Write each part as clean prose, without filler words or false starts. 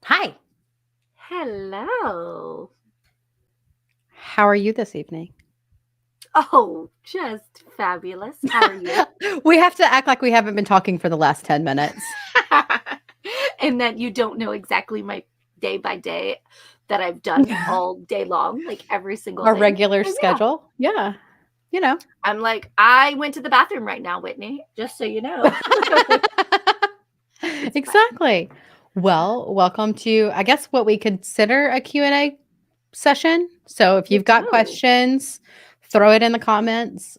Hi, Hello. how are you this evening? Oh, just fabulous. How are you? We have to act like we haven't been talking for the last 10 minutes. And that you don't know exactly my day by day that I've done all day long, like every single Our thing. regular So, yeah, schedule. Yeah, you know. I'm like, I went to the bathroom right now, Whitney, just so you know. It's fine. Exactly. Well, welcome to, I guess, what we consider a Q&A session. So if you've Let's got go. questions, throw it in the comments.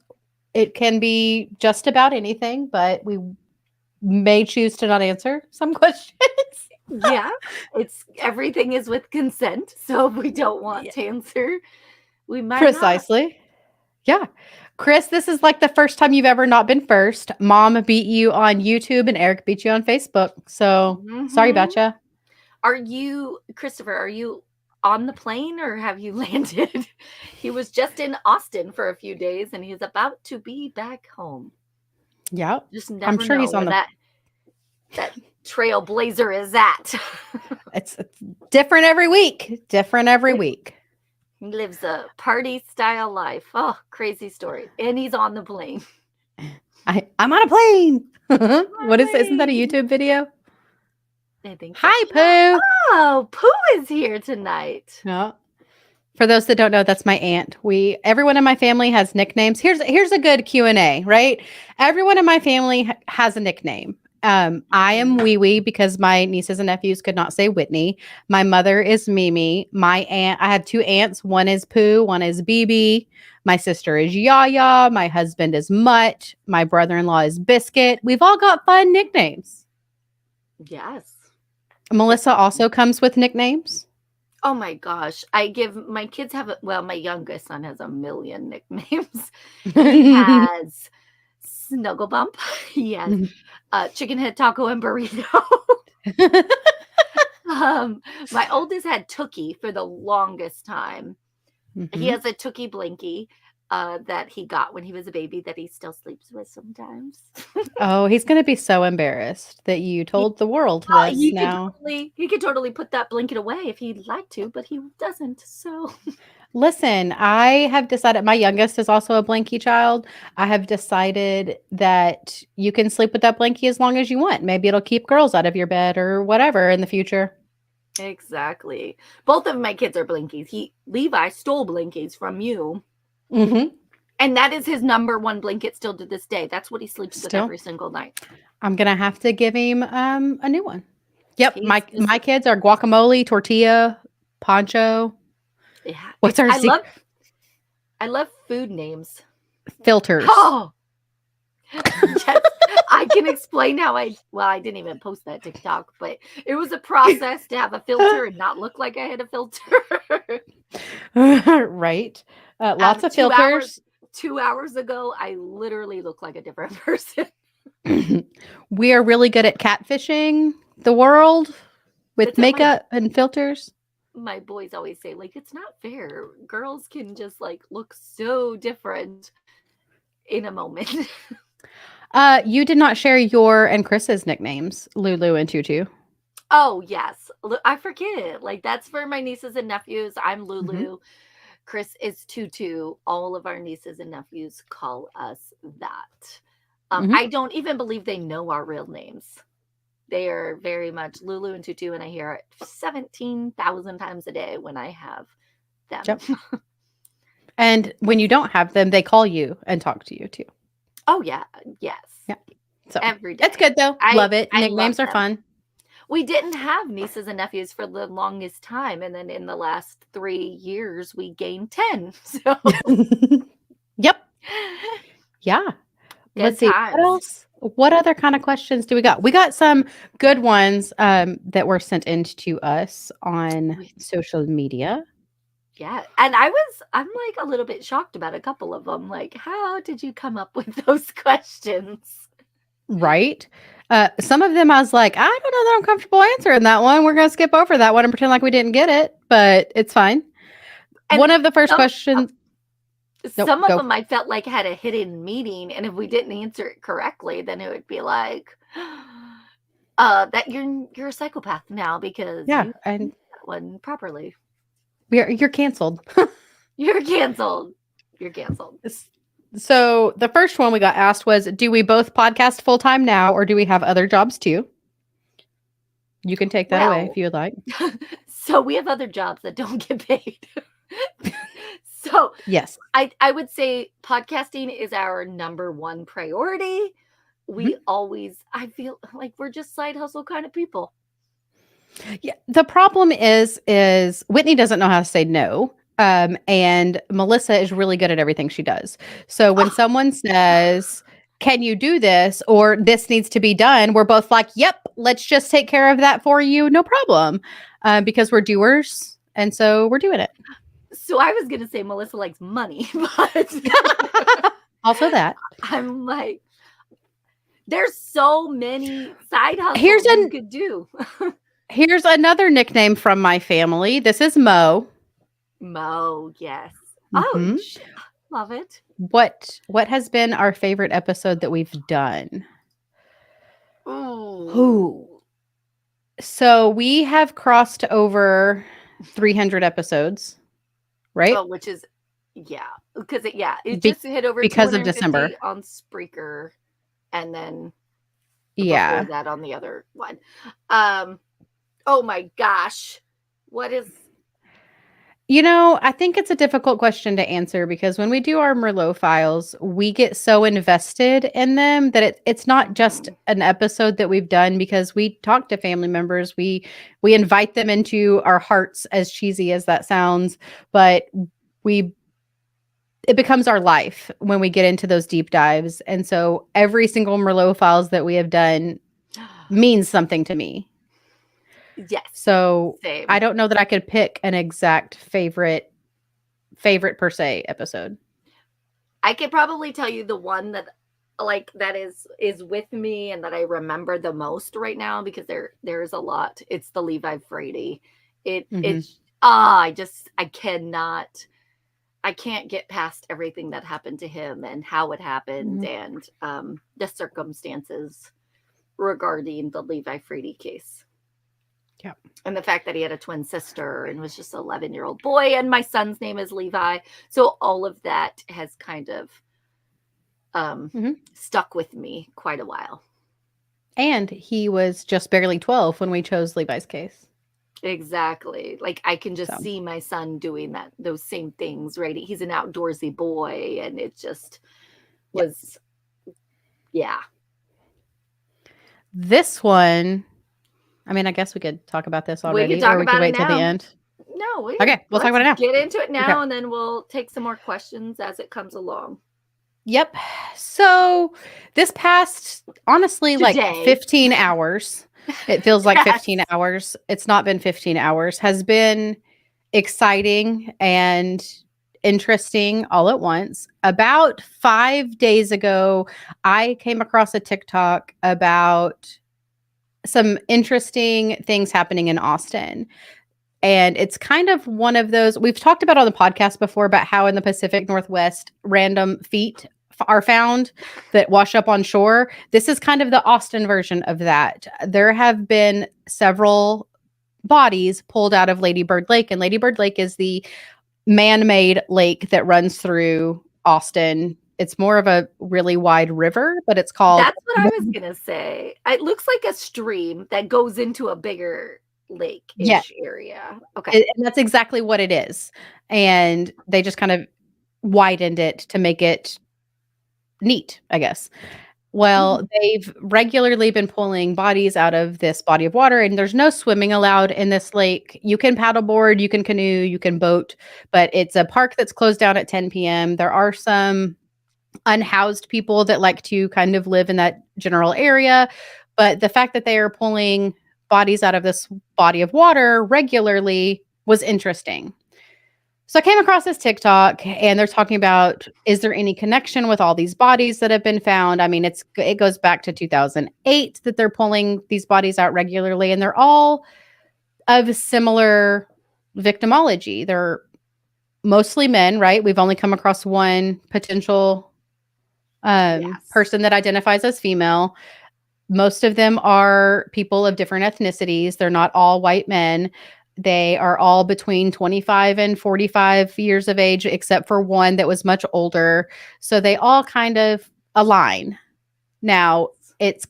It can be just about anything, but we may choose to not answer some questions. Yeah, it's everything is with consent. So if we don't want Yeah, to answer, we might not. precisely. Yeah. Chris, this is like the first time you've ever not been first. Mom beat you on YouTube and Eric beat you on Facebook. So sorry Hmm. about you. Are you, Christopher, are you on the plane or have you landed? He was just in Austin for a few days and he's about to be back home. Yeah. Just I'm never sure know he's on where the that trailblazer is at. it's different every week. Different every He week. lives a party style life. Oh, crazy story. And he's on the plane. I'm on a plane. My What is isn't that a plane. YouTube video? I think so. Hi, Pooh. Oh, Pooh is here tonight. No. For those that don't know, that's my aunt. Everyone in my family has nicknames. Here's a good Q&A, right? Everyone in my family has a nickname. I am Mhm. Wee Wee because my nieces and nephews could not say Whitney. My mother is Mimi. My aunt, I have two aunts. One is Pooh, one is BB. My sister is Yaya. My husband is Mutt. My brother-in-law is Biscuit. We've all got fun nicknames. Yes. It's Melissa also comes with nicknames. Oh my gosh. I give my kids have well, my youngest son has a million nicknames. He has Snuggle Bump. He has Chicken Head Taco and Burrito. um, my oldest had Tookie for the longest time. He Mhm. has a Tookie Blinky that he got when he was a baby that he still sleeps with sometimes. Oh, he's gonna be so embarrassed that you He, told the world this he could now. totally put that blanket away if he'd like to, but he doesn't. So Listen, I have decided my youngest is also a blankie child. I have decided that you can sleep with that blankie as long as you want. Maybe it'll keep girls out of your bed or whatever in the future. exactly. Both of my kids are Blinkies. Levi stole Blinkies from you. Mhm. And that is his number one blanket still to this day. That's what he sleeps with Still, every single night. I'm gonna have to give him a new one. Yep, He's just my kids are guacamole, tortilla, poncho. yeah, What's our secret? I love food names. Filters. Oh, yes. I can explain how I didn't even post that TikTok, but it was a process to have a filter and not look like I had a filter. Right. Lots of 2 hours filters. 2 hours ago, I literally look like a different person. We are really good at catfishing the world with That's what makeup and filters. my boys always say, like, it's not fair. Girls can just like look so different in a moment. You did not share your and Chris's nicknames, Lulu and Tutu. Oh, yes. I forget. Like, that's for my nieces and nephews. I'm Mhm. Lulu. Chris is Tutu. All of our nieces and nephews call us that. Mhm. I don't even believe they know our real names. They are very much Lulu and Tutu, and I hear it 17,000 times a day when I have them. Yep. And when you don't have them, they call you and talk to you too. Oh, yeah. Yes. Yeah. So Every it's day. good though. I Love it. I love Nicknames are them. fun. We didn't have nieces and nephews for the longest time, and then in the last 3 years, we gained 10. So, Yep. Yeah. good Let's see. What times. else? What other kind of questions do we got? We got some good ones that were sent in to us on We social media. Yeah, and I'm, like, a little bit shocked about a couple of them. Like, how did you come up with those questions? Right? Some of them I was like, I don't know that I'm comfortable answering that one. We're gonna skip over that one and pretend like we didn't get it, but it's fine. And One of the first some questions. Nope, some of go. them I felt like had a hidden meaning, and if we didn't answer it correctly, then it would be like, That you're a psychopath now because Yeah, you and did that one properly. you're canceled. You're canceled. You're canceled. So the first one we got asked was, do we both podcast full time now, or do we have other jobs too? You can take that away if Well, you would like. so we have other jobs that don't get paid. So Yes. I would say podcasting is our number one priority. We Mhm. always, I feel like we're just side hustle kind of people. Yeah. The problem is Whitney doesn't know how to say no. And Melissa is really good at everything she does. So when Oh, someone says, "Can you do this?" or "This needs to be done," we're both like, "Yep, let's just take care of that for you, no problem," because we're doers, and so we're doing it. so I was gonna say Melissa likes money, but Also, that I'm like, there's so many side here's hustles you an could do. here's another nickname from my family. This is Mo. Mo, yes. Oh, Mhm. love it. What has been our favorite episode that we've done? Who? Ooh. So we have crossed over 300 episodes, right? Oh, which is, yeah, because it Be- just hit over because of December. 250 on Spreaker, and then before Yeah. that on the other one. Um, oh my gosh, what is? I think it's a difficult question to answer because when we do our Merlot files, we get so invested in them that it's not just an episode that we've done because we talk to family members. We invite them into our hearts, as cheesy as that sounds, but we it becomes our life when we get into those deep dives. And so every single Merlot files that we have done means something to me. Yes, So I same. don't know that I could pick an exact favorite per se episode. I could probably tell you the one that like that is with me and that I remember the most right now because there's a lot. It's the Levi Frady. Mhm. It's I can't get past everything that happened to him and how it happened Mhm. and the circumstances regarding the Levi Frady case. Yeah. And the fact that he had a twin sister and was just an 11-year-old boy, and my son's name is Levi. So all of that has kind of Mhm. stuck with me quite a while. And he was just barely 12 when we chose Levi's case. Exactly. Like I can just So, see my son doing those same things, right? He's an outdoorsy boy, and it just yeah. was, yeah. This one, I mean, I guess we could talk about this We could already or talk we could about it wait till the now. end. No, Okay, we'll talk let's about it now. get into it Okay. now, and then we'll take some more questions as it comes along. Yep. So this past, honestly, like Today, 15 hours, it feels like 15 yes, hours. It's not been 15 hours, has been exciting and interesting all at once. About 5 days ago, I came across a TikTok about some interesting things happening in Austin. And it's kind of one of those we've talked about on the podcast before about how in the Pacific Northwest random feet are found that wash up on shore. This is kind of the Austin version of that. There have been several bodies pulled out of Lady Bird Lake, and Lady Bird Lake is the man-made lake that runs through Austin. It's more of a really wide river, but it's called that's what I was gonna say. It looks like a stream that goes into a bigger yeah, lake-ish area. Okay. and that's exactly what it is. And they just kind of widened it to make it neat, I guess. Well, Mhm. they've regularly been pulling bodies out of this body of water, and there's no swimming allowed in this lake. You can paddleboard, you can canoe, you can boat, but it's a park that's closed down at 10 p.m. There are some unhoused people that like to kind of live in that general area, but the fact that they are pulling bodies out of this body of water regularly was interesting. So I came across this TikTok and they're talking about, is there any connection with all these bodies that have been found? I mean, it goes back to 2008 that they're pulling these bodies out regularly, and they're all of similar victimology. They're mostly men, right? We've only come across one potential Yes. person that identifies as female. Most of them are people of different ethnicities. They're not all white men. They are all between 25 and 45 years of age, except for one that was much older. So they all kind of align. Now, it's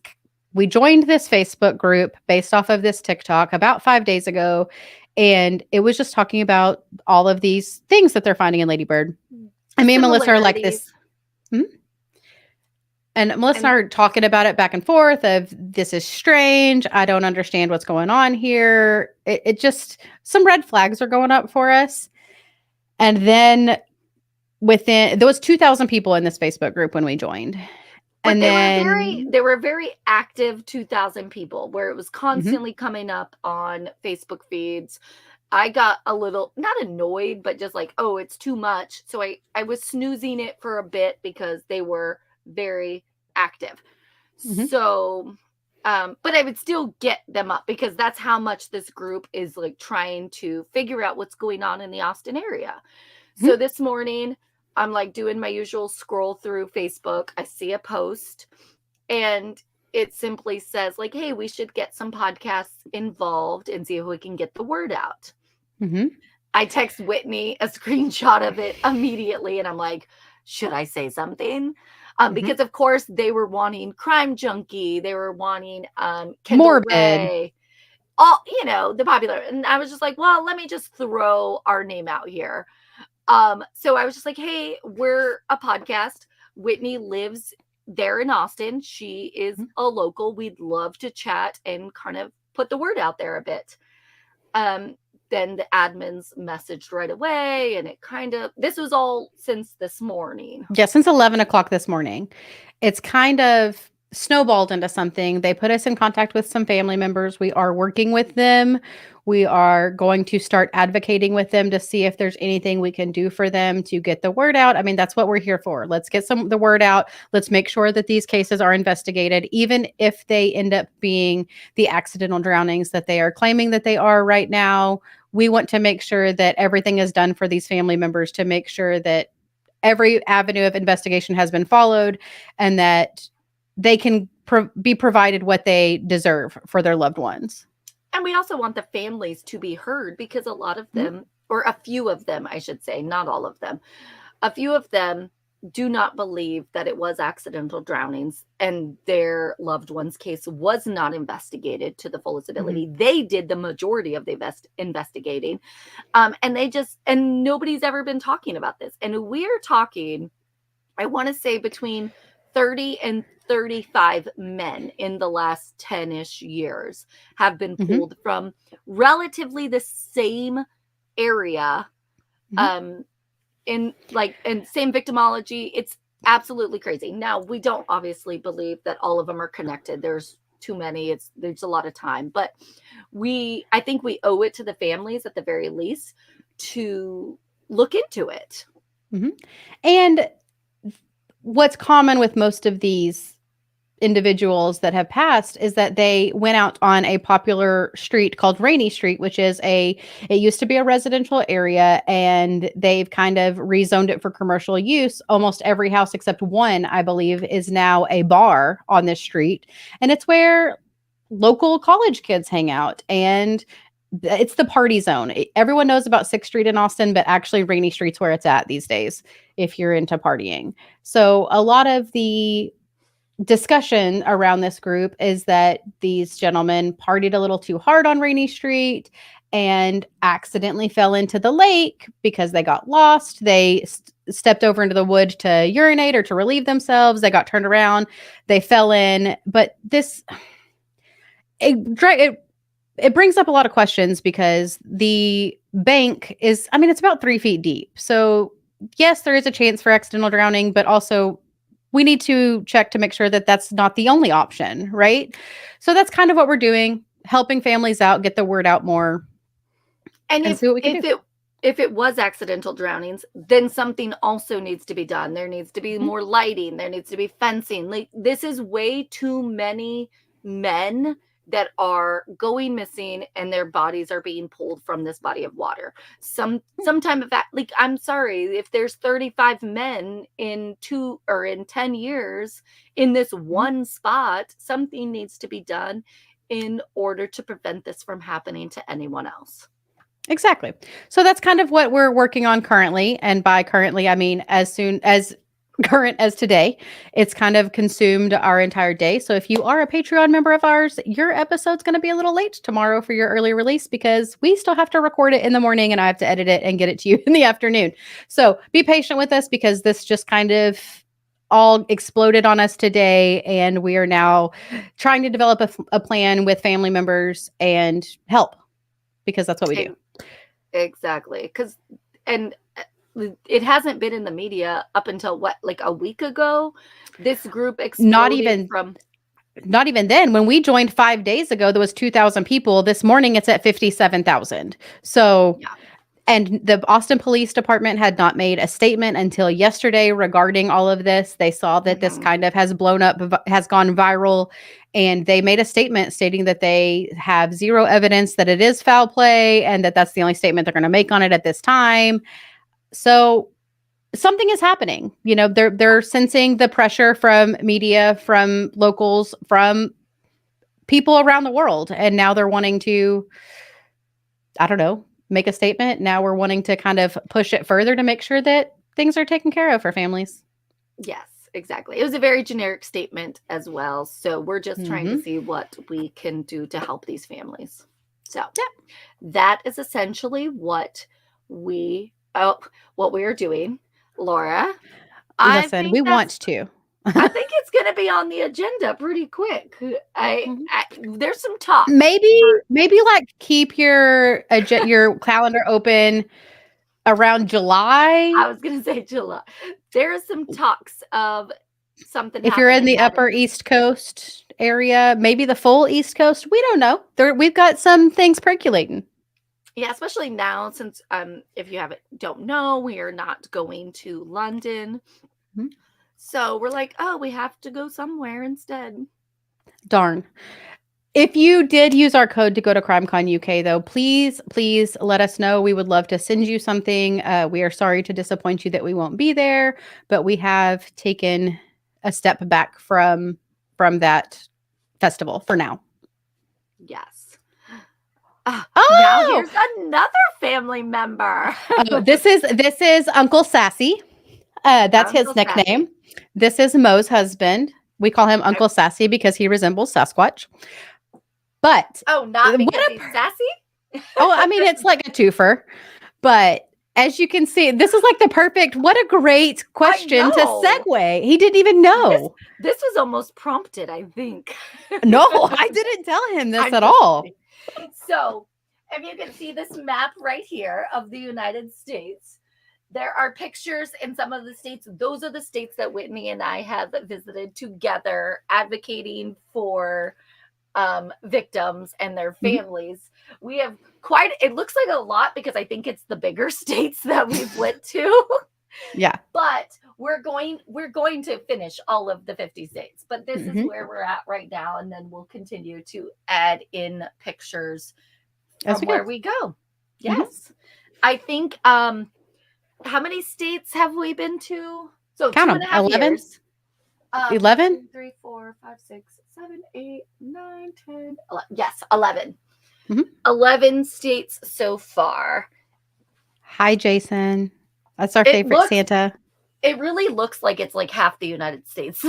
we joined this Facebook group based off of this TikTok about 5 days ago, and it was just talking about all of these things that they're finding in Ladybird. And me and Melissa are like this. And Melissa and I are talking about it back and forth of this is strange. I don't understand what's going on here. It just, some red flags are going up for us. And then there was 2,000 people in this Facebook group when we joined. But and they were very active 2,000 people where it was constantly coming up on Facebook feeds. I got a little, not annoyed, but just like, oh, it's too much. So I was snoozing it for a bit because they were very active. So, but I would still get them up because that's how much this group is like trying to figure out what's going on in the Austin area. So this morning, I'm like doing my usual scroll through Facebook. I see a post and it simply says like, hey, we should get some podcasts involved and see if we can get the word out. I text Whitney a screenshot of it immediately. And I'm like, should I say something? Because of course they were wanting Crime Junkie. They were wanting Kendall Morbid. Ray, all, you know, the popular. And I was just like, well, let me just throw our name out here. So I was just like, hey, we're a podcast. Whitney lives there in Austin. She is a local. We'd love to chat and kind of put the word out there a bit. Then the admins messaged right away, and it kind of, this was all since this morning. Yeah, since 11 o'clock this morning. It's kind of snowballed into something. They put us in contact with some family members. We are working with them. We are going to start advocating with them to see if there's anything we can do for them to get the word out. I mean, that's what we're here for. Let's get the word out. Let's make sure that these cases are investigated, even if they end up being the accidental drownings that they are claiming that they are right now. We want to make sure that everything is done for these family members to make sure that every avenue of investigation has been followed and that they can be provided what they deserve for their loved ones. And we also want the families to be heard because a lot of them, or a few of them, I should say, not all of them, a few of them do not believe that it was accidental drownings and their loved one's case was not investigated to the fullest ability. They did the majority of the investigating. And nobody's ever been talking about this. And we're talking, I want to say between 30 and 35 men in the last 10-ish years have been pulled from relatively the same area, in same victimology. It's absolutely crazy. Now, we don't obviously believe that all of them are connected. There's too many. There's a lot of time, but I think we owe it to the families at the very least to look into it. And what's common with most of these individuals that have passed is that they went out on a popular street called Rainy Street, which is it used to be a residential area, and they've kind of rezoned it for commercial use. Almost every house except one, I believe, is now a bar on this street. And it's where local college kids hang out. And it's the party zone. Everyone knows about 6th Street in Austin, but actually Rainy Street's where it's at these days if you're into partying. So a lot of the discussion around this group is that these gentlemen partied a little too hard on Rainy Street and accidentally fell into the lake because they got lost. They stepped over into the wood to urinate or to relieve themselves. They got turned around. They fell in. But it brings up a lot of questions because the bank is, I mean, it's about 3 feet deep. So yes, there is a chance for accidental drowning, but also we need to check to make sure that that's not the only option, right? So that's kind of what we're doing, helping families out, get the word out more, and see what we can do. If it was accidental drownings, then something also needs to be done. There needs to be more lighting. There needs to be fencing. Like, this is way too many men that are going missing and their bodies are being pulled from this body of water. Sometime of that, like, I'm sorry, if there's 35 men in 10 years in this Mhm. one spot, something needs to be done in order to prevent this from happening to anyone else. Exactly. So that's kind of what we're working on currently. And by currently, I mean as soon as current as today. It's kind of consumed our entire day. So if you are a Patreon member of ours, your episode's going to be a little late tomorrow for your early release because we still have to record it in the morning and I have to edit it and get it to you in the afternoon. So be patient with us because this just kind of all exploded on us today. And we are now trying to develop a plan with family members and help because that's what we do. Exactly. And it hasn't been in the media up until what, like a week ago? This group Not exploded even from not even then. When we joined 5 days ago, there was 2,000 people. This morning, it's at 57,000. So, yeah. and the Austin Police Department had not made a statement until yesterday regarding all of this. They saw that this Mhm. kind of has blown up, has gone viral, and they made a statement stating that they have zero evidence that it is foul play and that that's the only statement they're going to make on it at this time. So, something is happening. You know, they're sensing the pressure from media, from locals, from people around the world, and now they're wanting to, I don't know, make a statement. Now we're wanting to kind of push it further to make sure that things are taken care of for families. Yes, exactly. It was a very generic statement as well. So we're just trying to Mm-hmm. see what we can do to help these families. So Yeah. that is essentially we what we are doing. Laura, I Listen, we think want to. I think it's going to be on the agenda pretty quick. Mhm. There's some talks maybe for. maybe like keep your calendar open around July I was going to say July. There are some talks of something if you're in happening the that upper is. East Coast area, maybe the full East Coast. We don't know. We've got some things percolating. Yeah, especially now since if you don't know, we are not going to London. Mhm. So we're like, oh, we have to go somewhere instead. Darn. If you did use our code to go to CrimeCon UK, though, please let us know. We would love to send you something. We are sorry to disappoint you that we won't be there, but we have taken a step back from that festival for now. Yes. Ah, now Oh, here's another family member. this is Uncle Sassy. That's his Uncle nickname. Sassy. This is Mo's husband. We call him Uncle Sassy because he resembles Sasquatch. But Oh, not what because a he's sassy? oh, I mean, it's like a twofer. But as you can see, this is like the perfect, what a great I question to know. segue. He didn't even This know. this was almost prompted, I think. No, I didn't tell him this I'm at just all. kidding. So, if you can see this map right here of the United States, there are pictures in some of the states. Those are the states that Whitney and I have visited together, advocating for victims and their Mhm. families. We have it looks like a lot because I think it's the bigger states that we've went to. Yeah. But we're going to finish all of the 50 states. But this is Hmm. where we're at right now, and then we'll continue to add in pictures As from we where go. we go. Hmm. Yes. I think how many states have we been to? So Count two and them. a half 11, years. 1, 11. 2, 3, 4, 5, 6, 7, 8, 9, 10, 11. Yes, 11. Mhm. 11 states so far. Hi, Jason. That's our It favorite looks Santa. it really looks like it's like half the United States.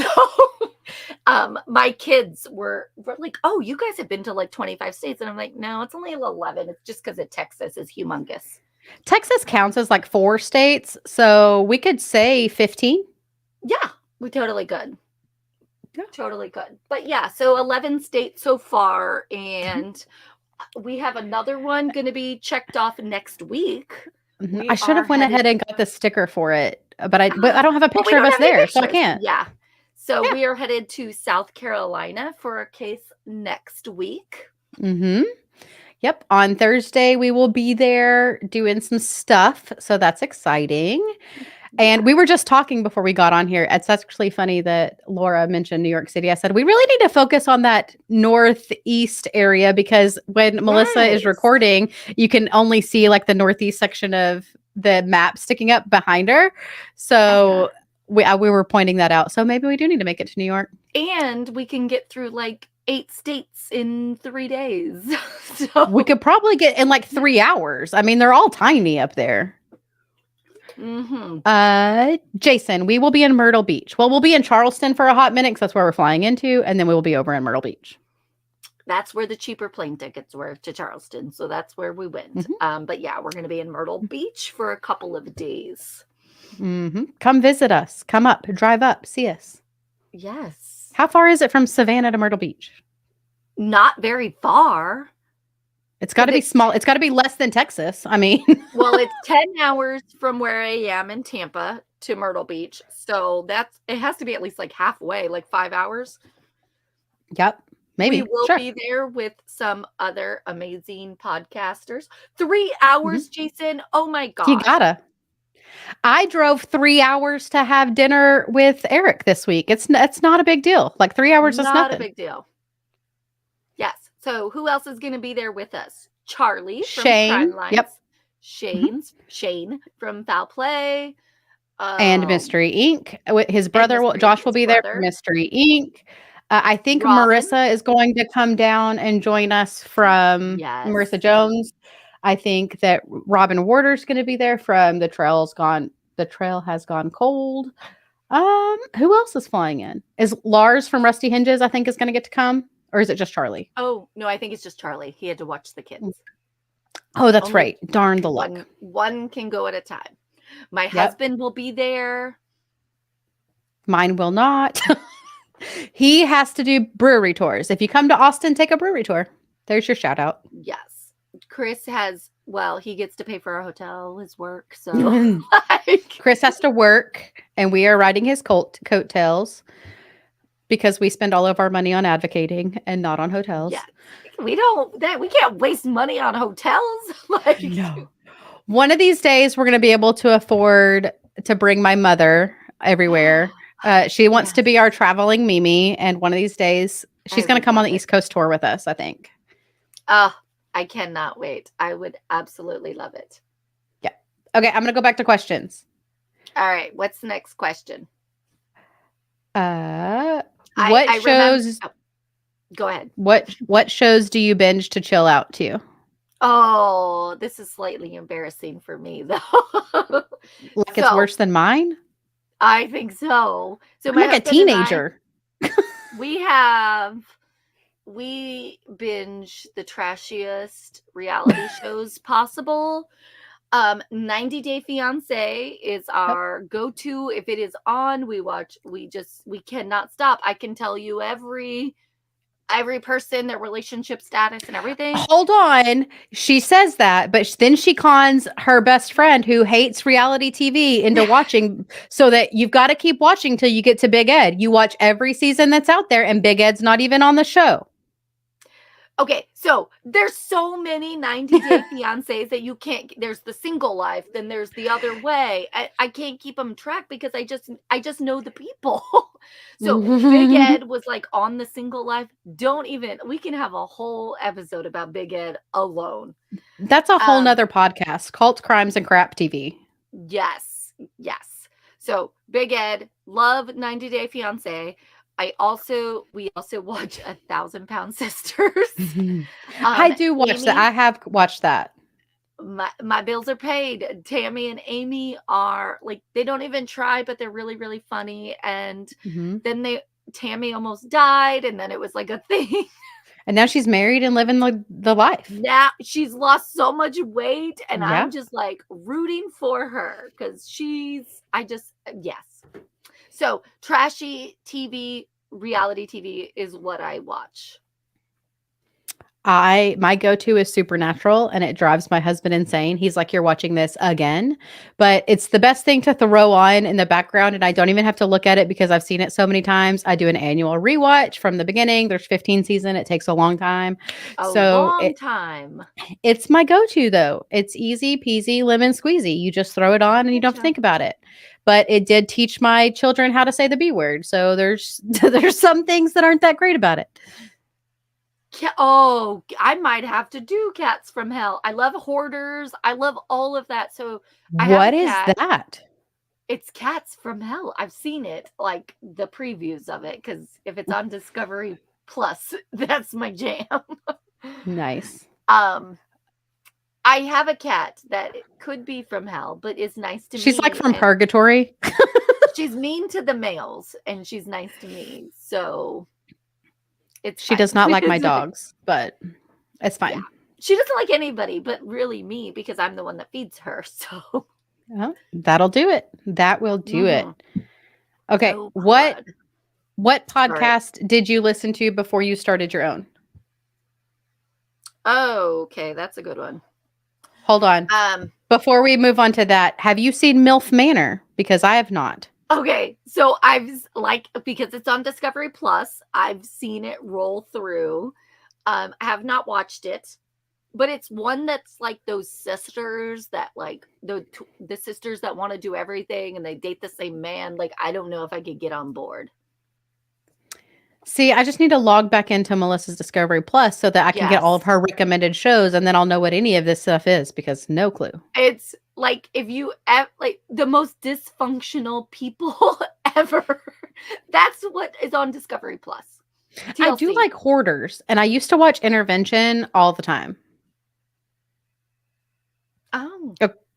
So my kids were like, "Oh, you guys have been to like 25 states." And I'm like, "No, it's only 11. It's just because Texas is humongous." Texas counts as like 4 states. So we could say 15. Yeah, we totally could. Yeah. Totally could. But yeah, so 11 states so far, Mhm. and we have another one going to be checked off next week. Mhm. We I should are have went headed. ahead and got the sticker for it, but I don't have a Well, we picture of don't us have any there, so I pictures. can't. Yeah. So Yeah. we are headed to South Carolina for a case next week. Mhm. Yep, on Thursday, we will be there doing some stuff, so that's exciting. Yeah. And we were just talking before we got on here. It's actually funny that Laura mentioned New York City. I said, we really need to focus on that northeast area because when Melissa is Yes. recording, you can only see like the northeast section of the map sticking up behind her. So we were pointing that out. So maybe we do need to make it to New York. And we can get through like 8 states in 3 days. We So, could probably get in like 3 hours. I mean, they're all tiny up there. Jason, we will be in Myrtle Beach. Well, we'll be in Charleston for a hot minute because that's where we're flying into, and then we will be over in Myrtle Beach. that's where the cheaper plane tickets were to Charleston. So that's where we went. Mhm. But yeah, we're going to be in Myrtle Beach for a couple of days. Come visit us. Come up, drive up, see us. Yes. How far is it from Savannah to Myrtle Beach? Not very far. It's got to be small. It's got to be less than Texas. I mean, Well, it's 10 hours from where I am in Tampa to Myrtle Beach. So it has to be at least like halfway, like 5 hours. Yep. Maybe. We will be there with some other amazing podcasters. 3 hours, Jason. Oh my God. You gotta. I drove 3 hours to have dinner with Eric this week. It's not a big deal. Like 3 hours is nothing. Not a big deal. Yes. So who else is going to be there with us? Charlie from Shane. Crime Lines. Yep. Shane from Foul Play. And Mystery Inc. His brother, Josh, will be there for Mystery Inc. I think Marissa is going to come down and join us from Marissa Jones. I think that Robin Warder's going to be there from The Trail Has Gone Cold. Who else is flying in? Is Lars from Rusty Hinges, I think, is going to get to come? Or is it just Charlie? Oh, no, I think it's just Charlie. He had to watch the kids. Oh, that's right. Darn the luck. One can go at a time. My husband will be there. Mine will not. He has to do brewery tours. If you come to Austin, take a brewery tour. There's your shout out. Yes. Chris he gets to pay for our hotel, his work. So Chris has to work and we are riding his coattails because we spend all of our money on advocating and not on hotels. Yeah. We can't waste money on hotels. No. One of these days we're going to be able to afford to bring my mother everywhere. She wants to be our traveling Mimi, and one of these days she's going to come on the East Coast tour with us, I think. I cannot wait. I would absolutely love it. Yeah. Okay, I'm going to go back to questions. All right. What's the next question? What shows? Go ahead. What shows do you binge to chill out to? Oh, this is slightly embarrassing for me, though. Like it's worse than mine? I think so. So I'm like a teenager. We binge the trashiest reality shows possible. 90 Day Fiance is our go-to. If it is on, we watch. We cannot stop. I can tell you every person, their relationship status and everything. Hold on. She says that, but then she cons her best friend who hates reality TV into watching, so that you've got to keep watching till you get to Big Ed. You watch every season that's out there and Big Ed's not even on the show. Okay, so there's so many 90 Day Fiancés that you can't. There's the single life, then there's the other way. I can't keep them track because I just know the people. So Big Ed was like on the single life. We can have a whole episode about Big Ed alone. That's a whole nother podcast. Cult Crimes and Crap TV. Yes. So Big Ed, love 90 Day Fiancé. We also watch 1,000 Pound Sisters. I do watch that. I have watched that. My bills are paid. Tammy and Amy are like, they don't even try, but they're really, really funny. And then Tammy almost died, and then it was like a thing. And now she's married and living the life. Now she's lost so much weight, and I'm just like rooting for her because yes. So trashy TV, reality TV is what I watch. My go-to is Supernatural, and it drives my husband insane. He's like, you're watching this again, but it's the best thing to throw on in the background. And I don't even have to look at it because I've seen it so many times. I do an annual rewatch from the beginning. There's 15 seasons. It takes a long time. It's my go-to though. It's easy peasy lemon squeezy. You just throw it on and you don't have to think about it. but it did teach my children how to say the B word. So there's there's some things that aren't that great about it. Oh, I might have to do Cats from Hell. I love Hoarders. I love all of that. So I have a What is cat. that? It's Cats from Hell. I've seen it, like the previews of it, because if it's on Discovery Plus, that's my jam. Nice. I have a cat that could be from hell, but is nice to me. She's like from purgatory. She's mean to the males, and she's nice to me. So she does not like my dogs, but it's fine. Yeah. She doesn't like anybody, but really me, because I'm the one that feeds her. So that'll do it. That will do it. Okay, Oh, what podcast did you listen to before you started your own? Oh, okay, that's a good one. Hold on. Before we move on to that, have you seen MILF Manor? Because I have not. Okay, so I've because it's on Discovery Plus, I've seen it roll through. I have not watched it, but it's one that's like those sisters that like the sisters that want to do everything and they date the same man. Like, I don't know if I could get on board. See, I just need to log back into Melissa's Discovery Plus so that I can get all of her recommended shows, and then I'll know what any of this stuff is, because no clue. It's like if you like the most dysfunctional people ever. That's what is on Discovery Plus. TLC. I do like Hoarders, and I used to watch Intervention all the time.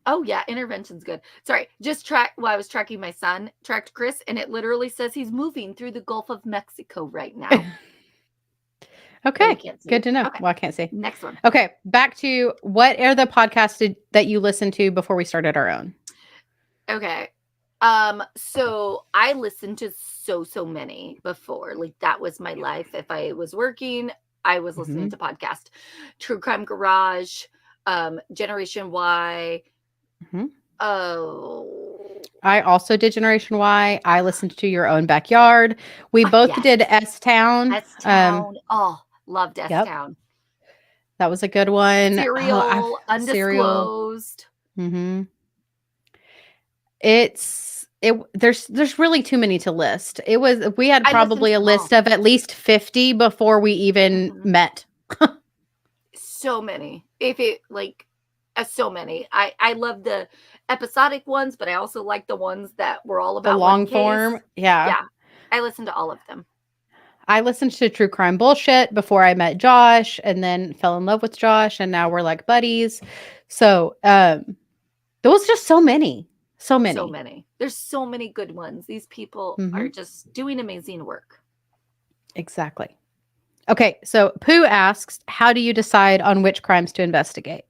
Oh yeah, Intervention's good. Sorry, I was tracking my son, tracked Chris, and it literally says he's moving through the Gulf of Mexico right now. Okay, good to know. Okay. Well, I can't see. Next one. Okay, back to what are the podcasts that you listened to before we started our own? Okay. So I listened to so many before. Like, that was my life. If I was working, I was listening to podcast. True Crime Garage, Generation Y. Oh, I also did Generation Y. I listened to Your Own Backyard. We both did S-Town. S-Town. Loved S-Town. That was a good one. Serial, Undisclosed. There's really too many to list. We had probably a list of at least 50 before we even met. So many. So many. I love the episodic ones, but I also like the ones that were all about the long form. Yeah. I listened to all of them. I listened to True Crime Bullshit before I met Josh, and then fell in love with Josh, and now we're like buddies. So there was just so many. There's so many good ones. These people are just doing amazing work. Exactly. Okay, so Pooh asks, how do you decide on which crimes to investigate?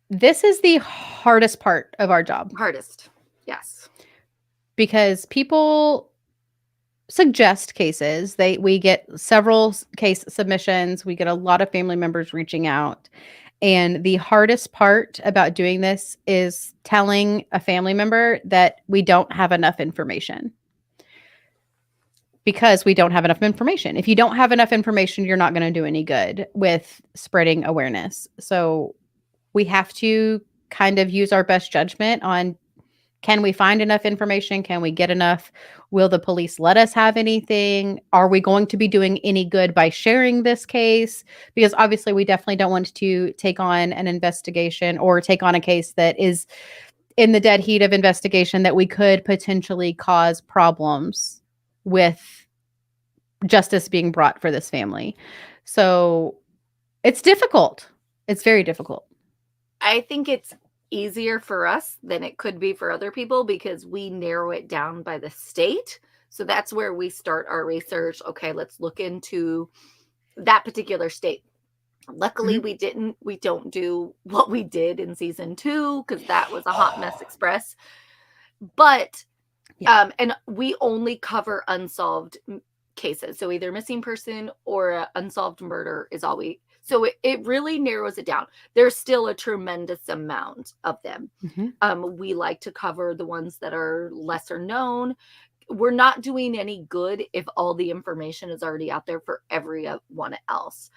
This is the hardest part of our job. Hardest, yes. Because people suggest cases. We get several case submissions. We get a lot of family members reaching out. And the hardest part about doing this is telling a family member that we don't have enough information. Because we don't have enough information. If you don't have enough information, you're not going to do any good with spreading awareness. So we have to kind of use our best judgment on, can we find enough information? Can we get enough? Will the police let us have anything? Are we going to be doing any good by sharing this case? Because obviously we definitely don't want to take on an investigation or take on a case that is in the dead heat of investigation that we could potentially cause problems with justice being brought for this family. So it's difficult. It's very difficult. I think it's easier for us than it could be for other people because we narrow it down by the state. So that's where we start our research. Okay, let's look into that particular state. Luckily, we don't do what we did in season 2 because that was a hot mess express. But, and we only cover unsolved cases. So either missing person or unsolved murder is all we. So it really narrows it down. There's still a tremendous amount of them. We like to cover the ones that are lesser known. We're not doing any good if all the information is already out there for everyone else.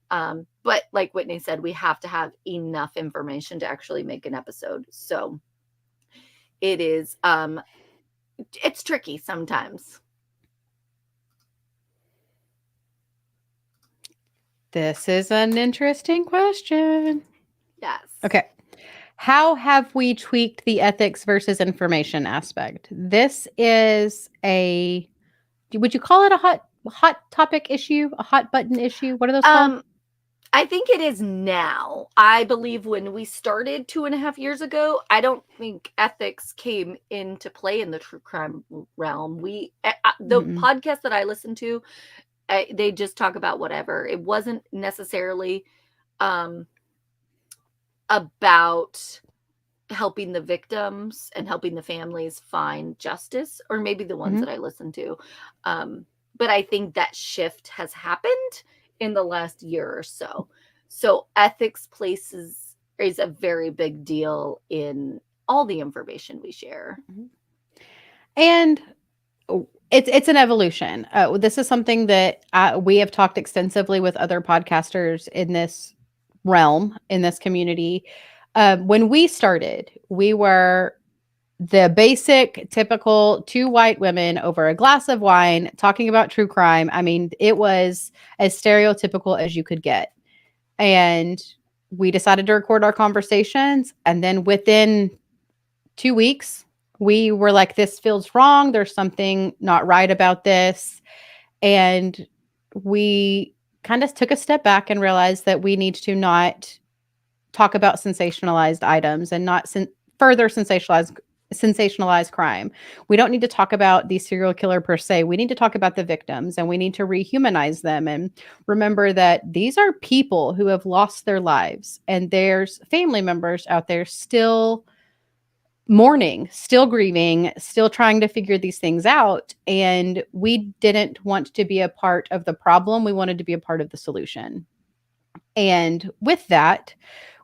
But like Whitney said, we have to have enough information to actually make an episode. So It is it's tricky sometimes. This is an interesting question. Yes. Okay. How have we tweaked the ethics versus information aspect? This is a, would you call it a hot topic issue, a hot button issue? What are those called? I think it is now. I believe when we started 2.5 years ago, I don't think ethics came into play in the true crime realm. The Mm-mm. podcast that I listened to, they just talk about whatever. It wasn't necessarily um, about helping the victims and helping the families find justice, or maybe the ones Mhm. that I listened to. But I think that shift has happened in the last year or so. So ethics places is a very big deal in all the information we share. Mhm. And it's an evolution. This is something that we have talked extensively with other podcasters in this realm, in this community. When we started, we were the basic, typical two white women over a glass of wine talking about true crime. I mean, it was as stereotypical as you could get. And we decided to record our conversations. And then within 2 weeks, we were like, this feels wrong. There's something not right about this. And we kind of took a step back and realized that we need to not talk about sensationalized items and not further sensationalize crime. We don't need to talk about the serial killer per se. We need to talk about the victims, and we need to rehumanize them and remember that these are people who have lost their lives, and there's family members out there still mourning, still grieving, still trying to figure these things out. And we didn't want to be a part of the problem. We wanted to be a part of the solution. And with that,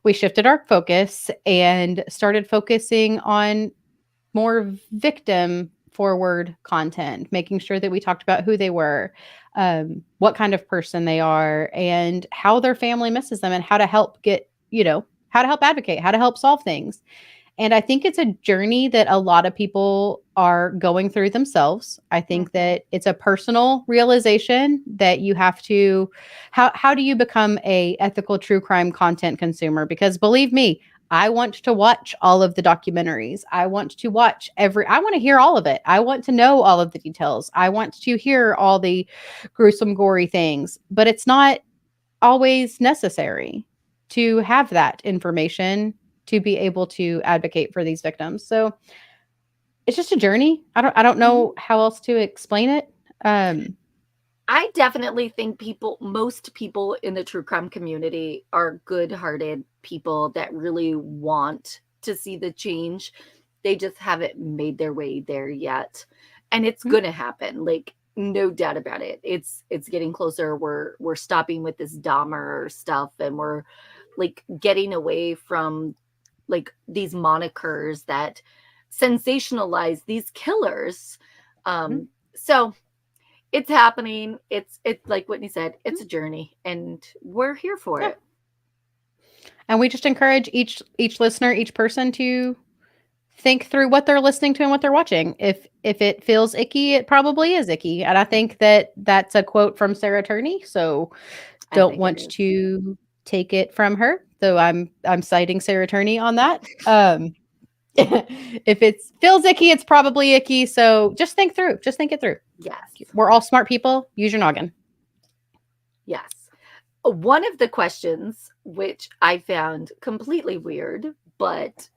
we shifted our focus and started focusing on more victim forward content, making sure that we talked about who they were, what kind of person they are, and how their family misses them, and how to help get, how to help advocate, how to help solve things. And I think it's a journey that a lot of people are going through themselves. I think Mhm. that it's a personal realization that you have to, how do you become a ethical true crime content consumer? Because believe me, I want to watch all of the documentaries. I want to watch I want to hear all of it. I want to know all of the details. I want to hear all the gruesome, gory things, but it's not always necessary to have that information to be able to advocate for these victims. So it's just a journey. I don't Mhm. know how else to explain it. Um, I definitely think most people in the true crime community are good-hearted people that really want to see the change. They just haven't made their way there yet. And it's mhm, going to happen. Like, no doubt about it. It's getting closer. We're stopping with this Dahmer stuff, and we're like getting away from like these monikers that sensationalize these killers. mhm, So it's happening. It's like Whitney said, mhm. it's a journey and we're here for Yeah. it. And we just encourage each listener, each person to think through what they're listening to and what they're watching. If it feels icky, it probably is icky. And I think that that's a quote from Sarah Turney. So I don't think it want is. to take it from her. So I'm citing Sarah Turney on that. If it feels icky, it's probably icky. So just think through. Just think it through. Yes. We're all smart people. Use your noggin. Yes. One of the questions which I found completely weird, but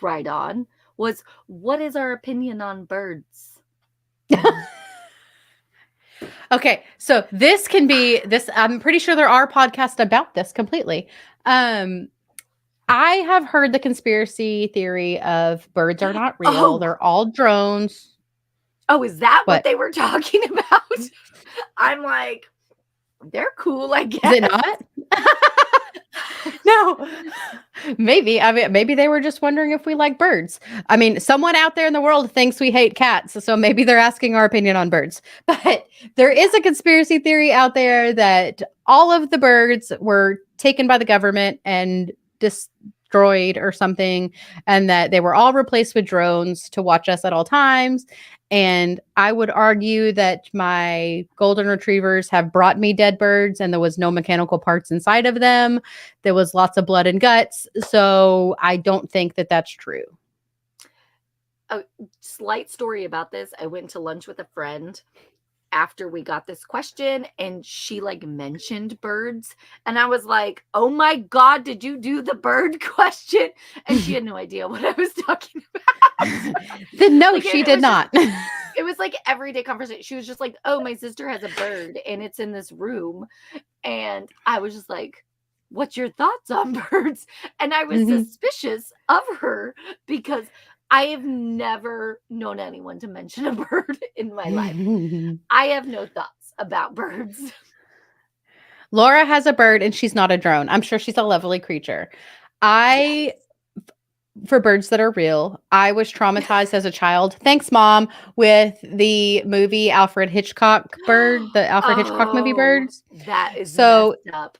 right on, was what is our opinion on birds? Okay, so this can be this. I'm pretty sure there are podcasts about this completely. Um, I have heard the conspiracy theory of birds are not real. Oh, They're all drones. oh, is that what What they were talking about? I'm like, they're cool, I is it guess. not? No, maybe. I mean, maybe they were just wondering if we like birds. I mean, someone out there in the world thinks we hate cats, so maybe they're asking our opinion on birds. But there is Yeah. a conspiracy theory out there that all of the birds were taken by the government and just destroyed or something, and that they were all replaced with drones to watch us at all times. And I would argue that my golden retrievers have brought me dead birds, and there was no mechanical parts inside of them. There was lots of blood and guts. So I don't think that that's true. A slight story about this. I went to lunch with a friend after we got this question, and she like mentioned birds, and I was like, oh my God, did you do the bird question? And she had no idea what I was talking about. No, Like, she did not. It was like everyday conversation. She was just like, oh, my sister has a bird and it's in this room. And I was just like, what's your thoughts on birds? And I was suspicious of her because I have never known anyone to mention a bird in my life. I have no thoughts about birds. Laura has a bird and she's not a drone. I'm sure she's a lovely creature. For birds that are real, I was traumatized as a child. Thanks, Mom, with the movie Alfred Hitchcock Bird, the Alfred Hitchcock movie Birds. That is so messed up.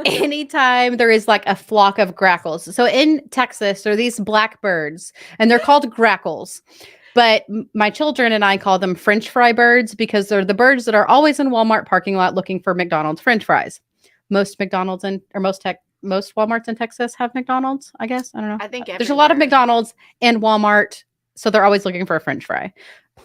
Anytime there is like a flock of grackles. So in Texas, there are these black birds, and they're called grackles. But my children and I call them French fry birds because they're the birds that are always in Walmart parking lot looking for McDonald's French fries. Most McDonald's most Walmarts in Texas have McDonald's, I guess. I don't know. I think there's a lot of McDonald's and Walmart, so they're always looking for a French fry.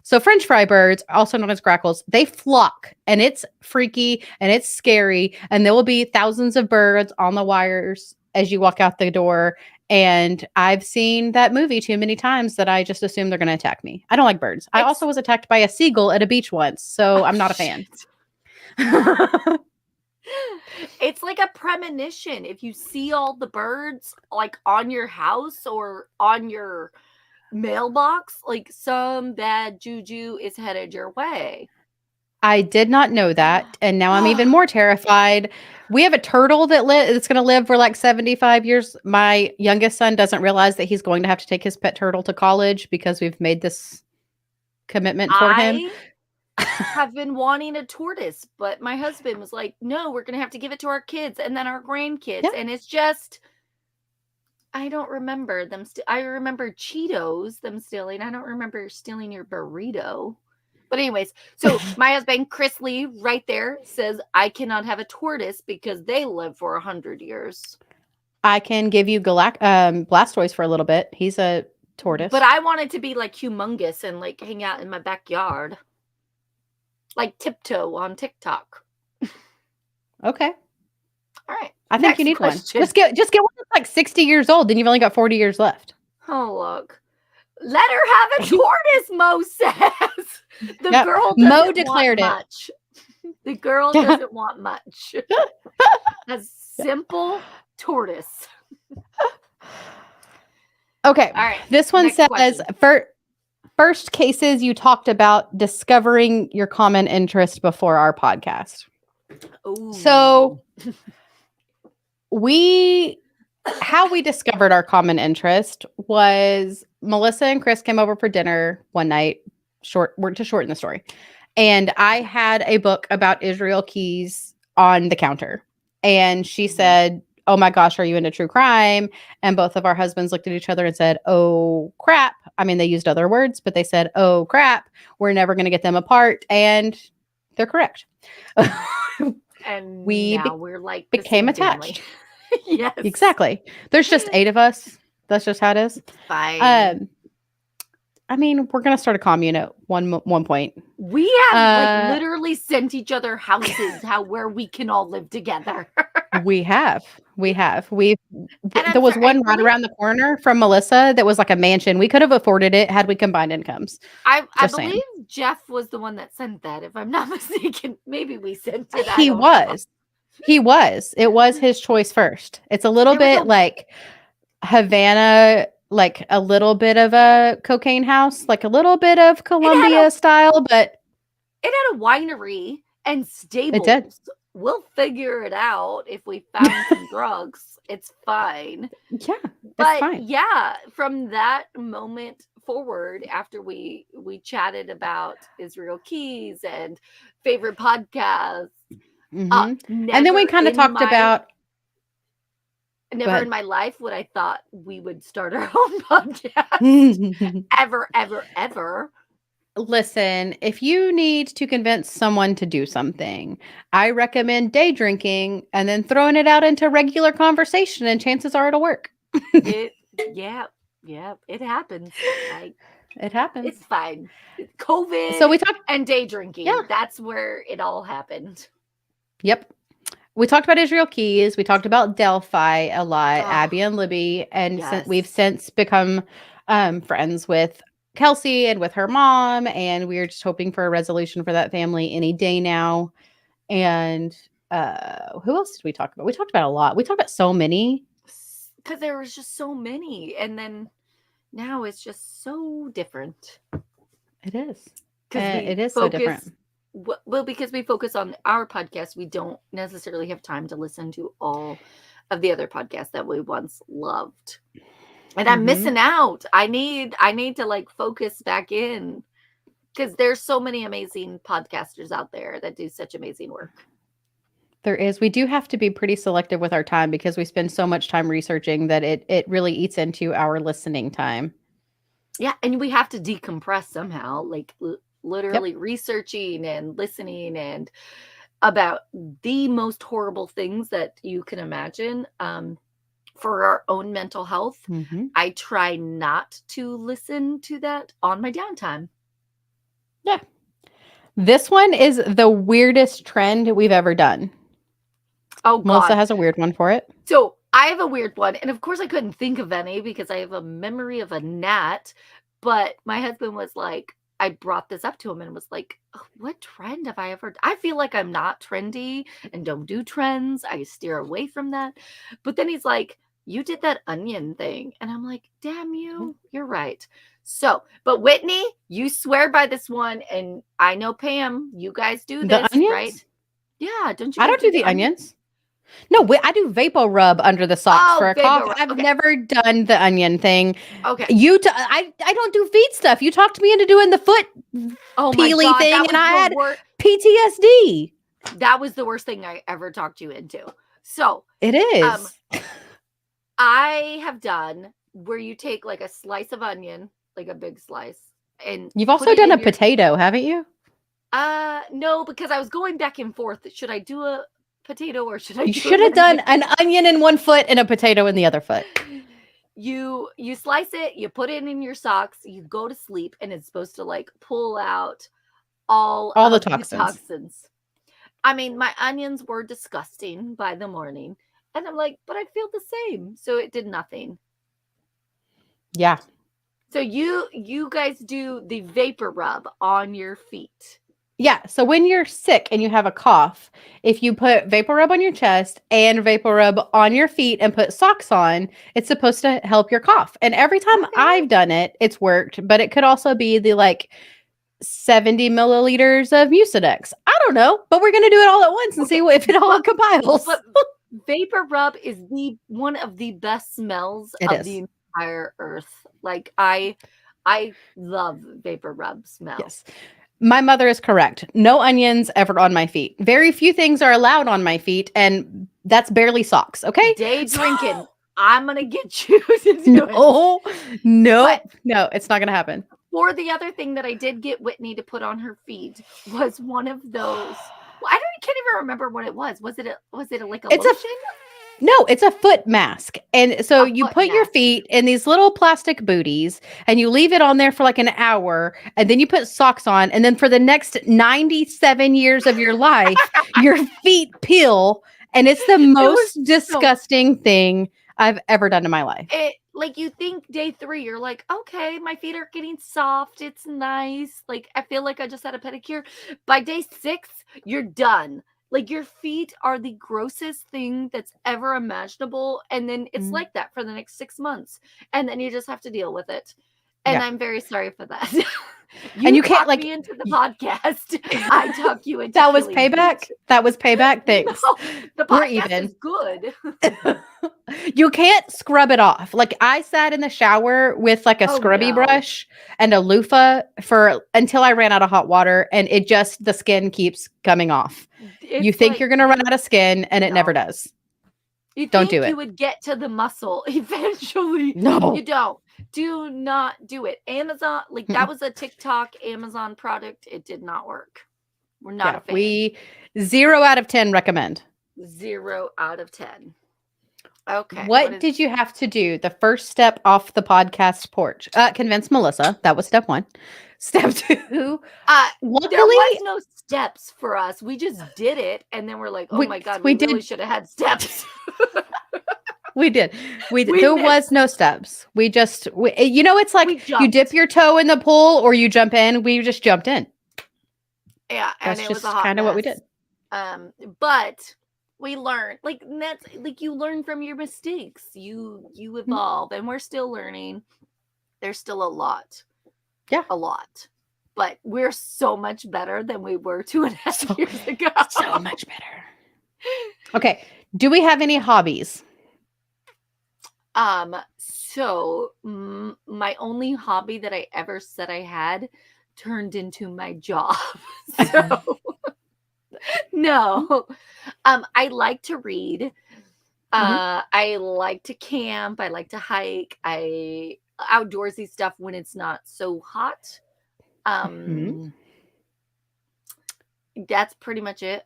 So French fry birds, also known as grackles, they flock, and it's freaky and it's scary, and there will be thousands of birds on the wires as you walk out the door. And I've seen that movie too many times that I just assume they're going to attack me. I don't like birds. I also was attacked by a seagull at a beach once, so I'm not a fan. It's like a premonition. If you see all the birds like on your house or on your mailbox, like some bad juju is headed your way. I did not know that, and now I'm even more terrified. We have a turtle that's going to live for like 75 years. My youngest son doesn't realize that he's going to have to take his pet turtle to college because we've made this commitment for him. Have been wanting a tortoise, but my husband was like, no, we're going to have to give it to our kids and then our grandkids. Yeah. And it's just, I don't remember them. I remember Cheetos, them stealing. I don't remember stealing your burrito. But anyways, so my husband, Chris Lee, right there says, I cannot have a tortoise because they live for 100 years. I can give you Blastoise for a little bit. He's a tortoise. But I want it to be like humongous and like hang out in my backyard. Like Tiptoe on TikTok. Okay. All right. I think you need one. Just get one that's like 60 years old, then you've only got 40 years left. Oh, look. Let her have a tortoise, Mo says. The girl doesn't Mo declared want much. The girl doesn't want much. A simple tortoise. Okay. All right. This one says, first cases you talked about discovering your common interest before our podcast. Ooh. So how we discovered our common interest was Melissa and Chris came over for dinner one night, to shorten the story. And I had a book about Israel Keys on the counter. And she said, oh my gosh, are you into true crime? And both of our husbands looked at each other and said, oh crap. I mean, they used other words, but they said, oh crap, we're never going to get them apart. And they're correct. And we now we're like became attached. Yes. Exactly. There's just 8 of us. That's just how it is. Fine. I mean, we're going to start a commune at one point. We have like literally sent each other houses where we can all live together. We have. There was one right around the corner from Melissa that was like a mansion. We could have afforded it had we combined incomes. I believe Jeff was the one that sent that, if I'm not mistaken. Maybe we sent it. He was. It was his choice first. It's a little bit like Havana, like a little bit of a cocaine house, like a little bit of Colombia style, but it had a winery and stables. It did. We'll figure it out if we found some drugs. It's fine. Yeah, but fine. Yeah, from that moment forward, after we chatted about Israel Keys and favorite podcasts, and then we kind of talked about. Never in But my life would I thought we would start our own podcast. Ever, ever, ever. listen, if you need to convince someone to do something, I recommend day drinking and then throwing it out into regular conversation, and chances are it'll work. It, yeah, yeah, it happens. It happens. It's fine. So COVID we talked, and day yeah, drinking. That's where it all happened. yep. We talked about Israel Keys. We talked about Delphi a lot, Oh, Abby and Libby, and yes. we've since become friends with Kelsey and with her mom, and we're just hoping for a resolution for that family any day now. And who else did we talk about? We talked about a lot. We talked about so many. Because there was just so many. And then now it's just so different. It is. Because we It is so different. Well, because we focus on our podcast, we don't necessarily have time to listen to all of the other podcasts that we once loved. And I'm missing out. I need to like focus back in, because there's so many amazing podcasters out there that do such amazing work. There is. We do have to be pretty selective with our time because we spend so much time researching that it really eats into our listening time. Yeah, and we have to decompress somehow, like literally researching and listening and about the most horrible things that you can imagine for our own mental health. I try not to listen to that on my downtime. Yeah. This one is the weirdest trend we've ever done. Oh, God. Melissa has a weird one for it. So I have a weird one. And of course, I couldn't think of any because I have a memory of a gnat. But my husband was like, I brought this up to him and was like, oh, what trend have I ever? I feel like I'm not trendy and don't do trends. I steer away from that. But then he's like, you did that onion thing. And I'm like, damn you, you're right. So, but Whitney, you swear by this one. And I know, Pam, you guys do this, right? Yeah. Don't you? I don't do the onions. No, I do vapor rub under the socks for a cough. I've never done the onion thing. Okay. I don't do feet stuff. You talked me into doing the foot peely thing, and I had PTSD. That was the worst thing I ever talked you into. So it is. I have done where you take like a slice of onion, like a big slice, and you've also done a potato, haven't you? No, because I was going back and forth. Should I do a potato or should I? You should have done an onion in one foot and a potato in the other foot. You slice it, you put it in your socks, you go to sleep, and it's supposed to like pull out all the toxins. I mean, my onions were disgusting by the morning, and I'm like, but I feel the same, so it did nothing. Yeah. So you guys do the vapor rub on your feet. Yeah. So when you're sick and you have a cough, if you put vapor rub on your chest and vapor rub on your feet and put socks on, it's supposed to help your cough. And every time I've done it, it's worked. But it could also be the like 70 milliliters of Mucinex. I don't know, but we're going to do it all at once and see if it all compiles. But vapor rub is one of the best smells of the entire earth. Like I love vapor rub smell. Yes. My mother is correct. No onions ever on my feet. Very few things are allowed on my feet, and that's barely socks. Okay. Day drinking. I'm gonna get you to do it. No, it's not gonna happen. Or the other thing that I did get Whitney to put on her feet was one of those. Well, I can't even remember what it was. Was it like a lotion? No, it's a foot mask. And so you put your feet in these little plastic booties and you leave it on there for like an hour, and then you put socks on, and then for the next 97 years of your life, your feet peel, and it's the most disgusting thing I've ever done in my life. Like you think day 3, you're like, okay, my feet are getting soft. It's nice. Like I feel like I just had a pedicure. By day 6, you're done. Like your feet are the grossest thing that's ever imaginable. And then it's like that for the next 6 months. And then you just have to deal with it. And I'm very sorry for that. You can't like me into the podcast. I talk you into that was payback. That was payback. Thanks. No, the podcast is good. You can't scrub it off. Like I sat in the shower with like a scrubby brush and a loofah until I ran out of hot water, and the skin keeps coming off. You think you're going to run out of skin, and it never does. You Don't do think you it. would get to the muscle eventually. You No. don't. Do not do it. Amazon, like that Mm-mm. was a TikTok Amazon product. It did not work. We're not a Yeah, fan. we 0 out of 10 recommend. 0 out of 10. Okay. What What is did you have to do? The first step off the podcast porch. Convince Melissa. That was step 1. Step 2. there was Luckily, no steps for us. We just did it and then we're like, "Oh we my god, we we really did should have had steps." we did. We There was missed. no steps. It's like We you dip jumped. your toe in the pool or you jump in. We just jumped in. Yeah, and That's it was a just hot kind of what we mess. did. But we learned, like, and that's like you learn from your mistakes. You Mhm. evolve, and we're still learning. There's still Yeah. a lot, but we're so much better than we were 2.5 So years ago. so much better. Okay. Do we have any hobbies? So my only hobby that I ever said I had turned into my job. So no. I like to read. Mhm. I like to camp. I like to hike. I outdoorsy stuff when it's not so hot. Mhm. That's pretty much it.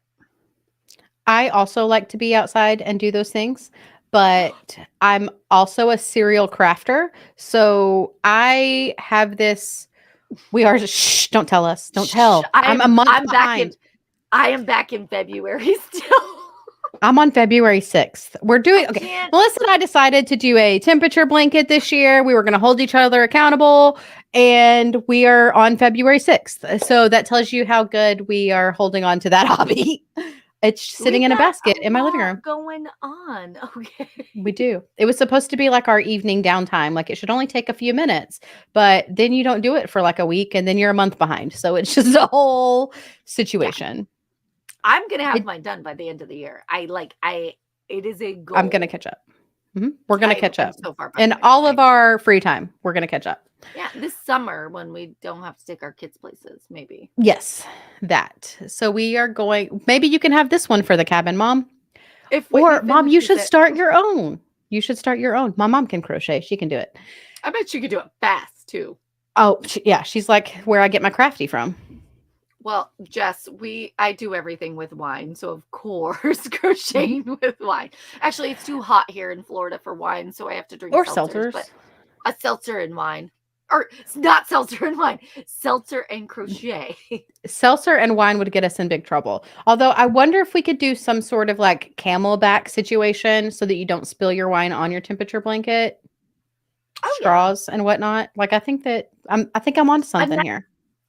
I also like to be outside and do those things, but I'm also a serial crafter. So I have this. We are. Shh! Don't tell us. Don't Shh, tell. I'm a month behind. I am back in February still. I'm on February 6th. We're I doing okay. can't. Melissa and I decided to do a temperature blanket this year. We were going to hold each other accountable, and we are on February 6th. So that tells you how good we are holding on to that hobby. It's sitting We've in a got basket a in my living room. lot going on. Okay. We do. It was supposed to be like our evening downtime. Like it should only take a few minutes, but then you don't do it for like a week and then you're a month behind. So it's just a whole Yeah. situation. I'm gonna have It, mine done by the end of the year. It is a I'm going to goal. catch up. We're going to catch I'm up. so far In behind. all of our free time, we're going to catch up. Yeah, this summer when we don't have to take our kids places, maybe. Yes, that. So we are going, maybe you can have this one for the cabin, Mom. If Whitney Or, Mom, you finishes should it, start your own. You should start your own. My mom can crochet. She can do it. I bet you could do it fast too. Oh, yeah. She's like where I get my crafty from. Well, Jess, I do everything with wine, so of course Mhm. crocheting with wine. Actually, it's too hot here in Florida for wine, so I have to drink Or seltzers, but seltzers. a seltzer and wine. Or it's not seltzer and wine, seltzer and crochet. Seltzer and wine would get us in big trouble. Although I wonder if we could do some sort of like camelback situation so that you don't spill your wine on your temperature blanket, Oh yeah. straws and whatnot. Like I think I'm onto A, something ni- here.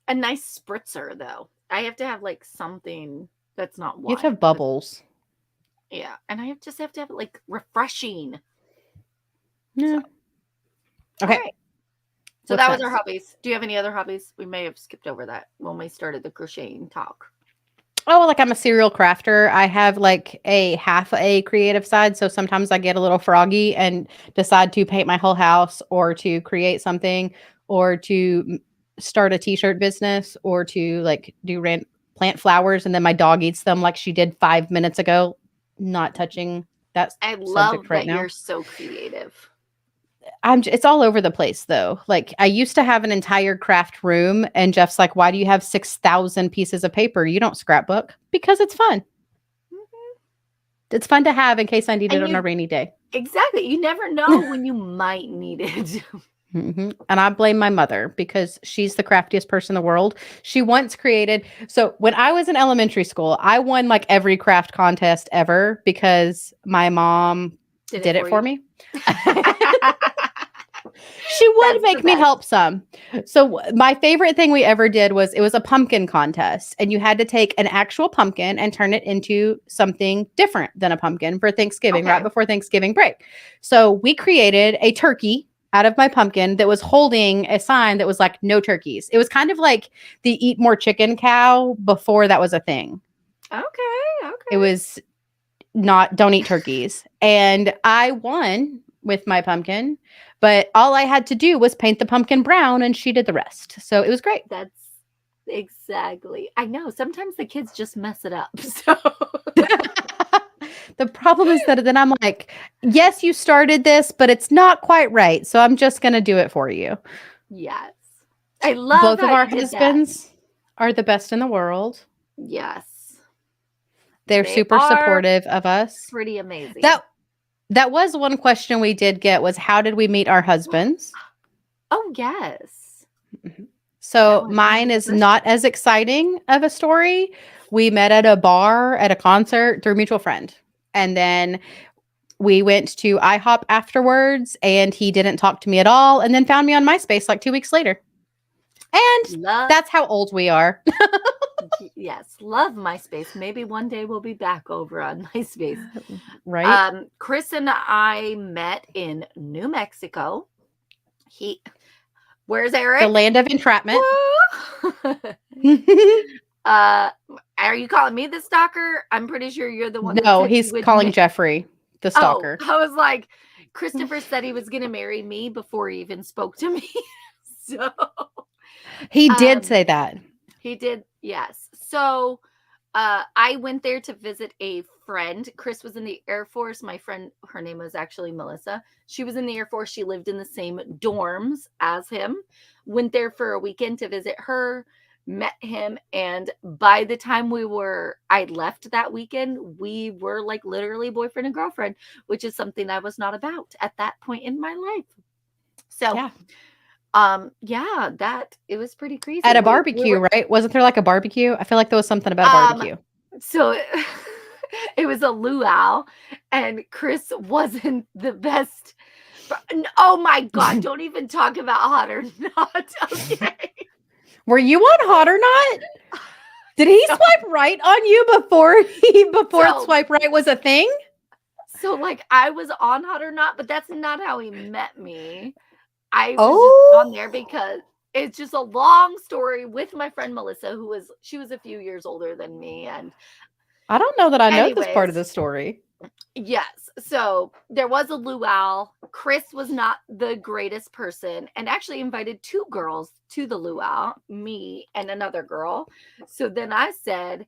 a nice spritzer though. I have to have like something that's not You have to have wine. bubbles. Yeah, and I just have to have it like refreshing. Yeah. So, Okay. all right. So What's that was our next? hobbies. Do you have any other hobbies? We may have skipped over that when we started the crocheting talk. Oh, like I'm a serial crafter. I have like a half a creative side. So sometimes I get a little froggy and decide to paint my whole house or to create something or to start a t-shirt business or to like plant flowers and then my dog eats them like she did 5 minutes ago. Not touching that I subject love right that now. you're so creative. It's all over the place though. Like I used to have an entire craft room and Jeff's like, "Why do you have 6,000 pieces of paper? You don't scrapbook." Because it's fun. Mhm. It's fun to have in case I need it And on a you rainy day. exactly, you never know when you might need it. And I blame my mother because she's the craftiest person in the world. She once created, so when I was in elementary school, I won like every craft contest ever because my mom Did it did it for for you? me. She would That's the make me best. help some. So my favorite thing we ever did was it was a pumpkin contest and you had to take an actual pumpkin and turn it into something different than a pumpkin for Thanksgiving right Okay. before Thanksgiving break. So we created a turkey out of my pumpkin that was holding a sign that was like no turkeys. It was kind of like the eat more chicken cow before that was a thing. Okay. It was not don't eat turkeys. And I won with my pumpkin, but all I had to do was paint the pumpkin brown and she did the rest. So it was great. That's exactly. I know. Sometimes the kids just mess it up. So The problem is that then I'm like, yes, you started this, but it's not quite right. So I'm just going to do it for you. Yes. I love Both of how our you did that. husbands are the best in the world. Yes. They're They super are supportive of us. pretty amazing. That was one question we did get was how did we meet our husbands? Oh, yes. So That was mine one is question. not as exciting of a story. We met at a bar at a concert through a mutual friend. And then we went to IHOP afterwards and he didn't talk to me at all and then found me on MySpace like 2 weeks later. And that's how old we are. Yes, love MySpace. Maybe one day we'll be back over on MySpace. Right? Chris and I met in New Mexico. Where's Eric? The land of entrapment. Are you calling me the stalker? I'm pretty sure you're the one. No, he's calling Jeffrey the stalker. I was like, Christopher said he was going to marry me before he even spoke to me. So he did say that. He did, yes. So I went there to visit a friend. Chris was in the Air Force. My friend, her name was actually Melissa. She was in the Air Force. She lived in the same dorms as him. Went there for a weekend to visit her, met him, and by the time I left that weekend, we were like literally boyfriend and girlfriend, which is something I was not about at that point in my life. So it was pretty crazy. At a barbecue, right? Wasn't there like a barbecue? I feel like there was something about a barbecue. So it was a luau, and Chris wasn't the best. Oh my God, don't even talk about hot or not. Okay. Were you on hot or not? Did he swipe right on you before swipe right was a thing? So like I was on hot or not, but that's not how he met me. I was just on there because it's just a long story with my friend Melissa, she was a few years older than me. And I don't know that I know this part of the story. Yes. So there was a luau. Chris was not the greatest person and actually invited 2 girls to the luau, me and another girl. So then I said,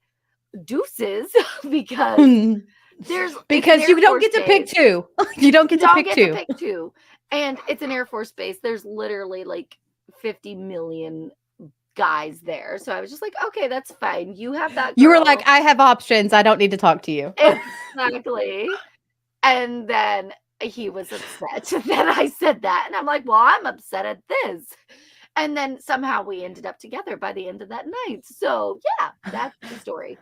deuces, because you don't get to pick 2. You don't get to pick 2. And it's an Air Force base. There's literally like 50 million guys there. So I was just like, okay, that's fine. You have that girl. You were like, I have options. I don't need to talk to you. Exactly. And then he was upset that I said that. And I'm like, well, I'm upset at this. And then somehow we ended up together by the end of that night. So yeah, that's the story.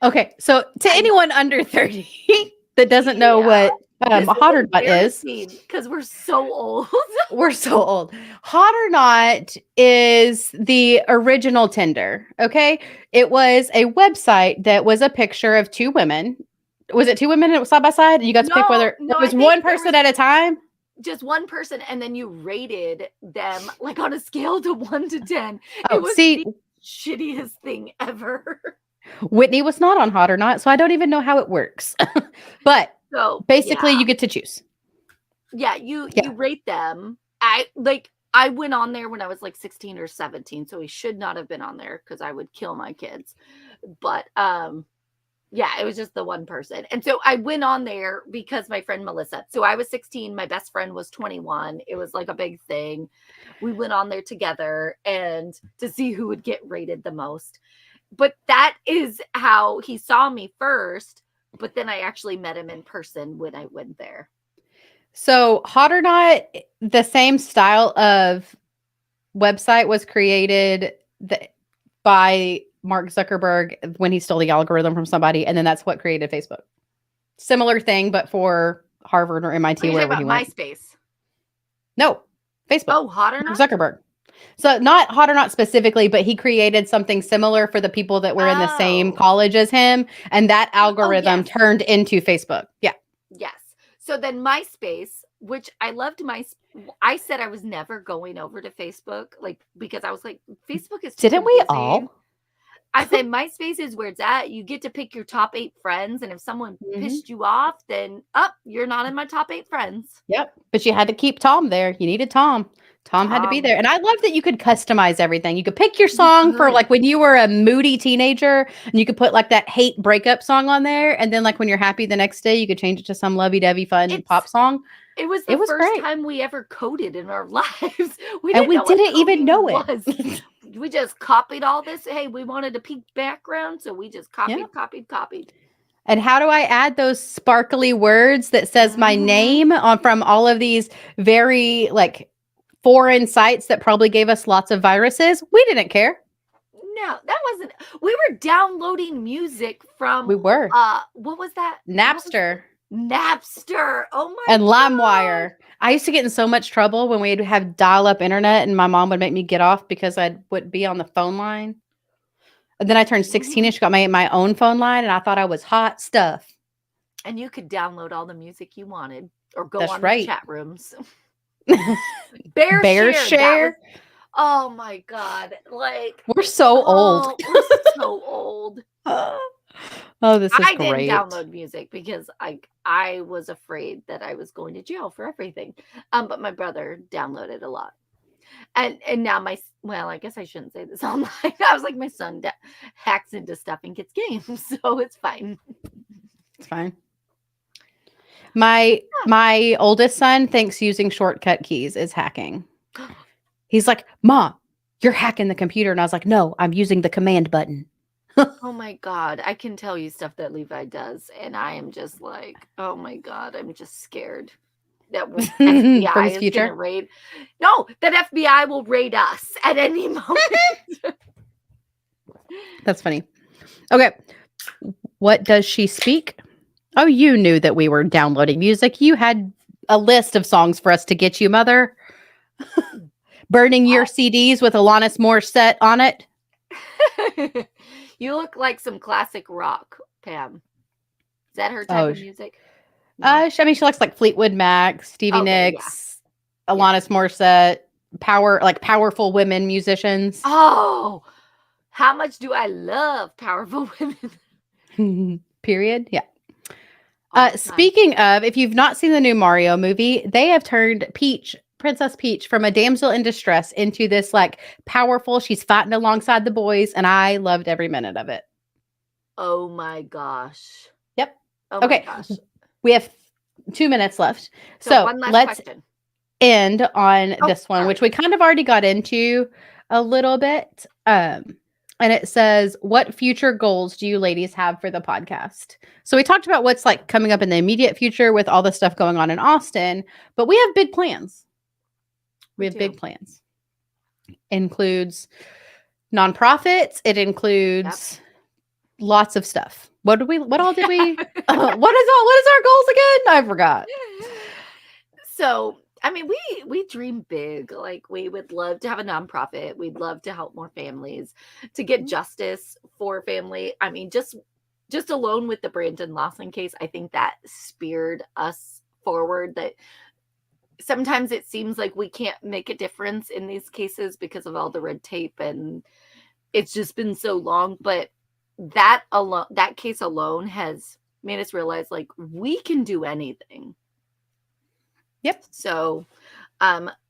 Okay. So to anyone under 30 that doesn't know what hot or not is, because we're so old. We're so old. Hot or Not is the original Tinder. Okay. It was a website that was a picture of 2 women. Was it 2 women side by side? You got to pick whether it was one person at a time. Just one person, and then you rated them like on a scale to 1 to 10. Oh, it was the shittiest thing ever. Whitney was not on Hot or Not, so I don't even know how it works. But basically, you get to choose. Yeah, you rate them. I went on there when I was like 16 or 17, so he should not have been on there because I would kill my kids. But it was just the one person. And so I went on there because my friend Melissa. So I was 16, my best friend was 21. It was like a big thing. We went on there together and to see who would get rated the most. But that is how he saw me first. But then I actually met him in person when I went there. So Hot or Not, the same style of website was created by Mark Zuckerberg when he stole the algorithm from somebody. And then that's what created Facebook. Similar thing, but for Harvard or MIT, wherever he went. MySpace. No, Facebook. Oh, Hot or Not? Zuckerberg. So not Hot or Not specifically, but he created something similar for the people that were in the same college as him. And that algorithm turned into Facebook. Yeah. Yes. So then MySpace, which I loved I said I was never going over to Facebook, like, because I was like, Facebook is too Didn't we all? I said MySpace is where it's at. You get to pick your top 8 friends. And if someone pissed you off, then you're not in my top 8 friends. Yep. But you had to keep Tom there. You needed Tom. Tom had to be Tom. there. And I love that you could customize everything. You could pick your You song for could. like when you were a moody teenager and you could put like that hate breakup song on there. And then like when you're happy the next day, you could change it to some lovey-dovey fun It's pop song. It was It the was first great. time we ever coded in our lives. We And didn't we know what didn't even coding know it. was. We just copied all this. Hey, we wanted a pink background, so we just Yeah. copied. And how do I add those sparkly words that says my Mhm. name on from all of these very like foreign sites that probably gave us lots of viruses? We didn't care. No, that wasn't. We were downloading music from We were. what was that? What was Napster Napster? Oh my and god. LimeWire. I used to get in so much trouble when we'd have dial-up internet and my mom would make me get off because I would be on the phone line. And then I turned 16 Mhm. and she got my own phone line and I thought I was hot stuff. And you could download all the music you wanted or go That's on the right. chat rooms. Bear Bear share. That was share. Oh my god. Like, We're so old. oh, we're so old. Oh, this is I didn't great. download music because I was afraid that I was going to jail for everything. But my brother downloaded a lot. And now well, I guess I shouldn't say this online. I was like, my son hacks into stuff and gets games, so it's fine. It's fine. My oldest son thinks using shortcut keys is hacking. He's like, "Mom, you're hacking the computer." And I was like, "No, I'm using the command button." Oh my god, I can tell you stuff that Levi does, and I am just like, oh my god, I'm just scared that For FBI his is gonna future. raid. No, that FBI will raid us at any moment. That's funny. Okay. What does she speak? Oh, you knew that we were downloading music. You had a list of songs for us to get you, mother. Burning your CDs with Alanis Morissette on it. You look like some classic rock, Pam. Is that her type of music? No. I mean, she likes like Fleetwood Mac, Stevie Okay, Nicks, Alanis Morissette, powerful women musicians. Oh, how much do I love powerful women? Period. Yeah. All the time. Speaking of, if you've not seen the new Mario movie, they have turned Princess Peach, from a damsel in distress into this like powerful. She's fighting alongside the boys, and I loved every minute of it. Oh my gosh. Yep. Oh my Okay. gosh. We have 2 minutes left. So one last let's question. end on Oh, this one, sorry. which we kind of already got into a little bit. And it says, what future goals do you ladies have for the podcast? So we talked about what's like coming up in the immediate future with all the stuff going on in Austin, but we have big plans. We have big plans. Includes nonprofits. It includes lots of stuff. What all did we? What is our goals again? I forgot. So, I mean, we dream big. Like, we would love to have a nonprofit. We'd love to help more families, to get justice for family. I mean, just alone with the Brandon Lawson case, I think that speared us forward. That sometimes it seems like we can't make a difference in these cases because of all the red tape, and it's just been so long. But that case alone has made us realize, like, we can do anything. Yep. So,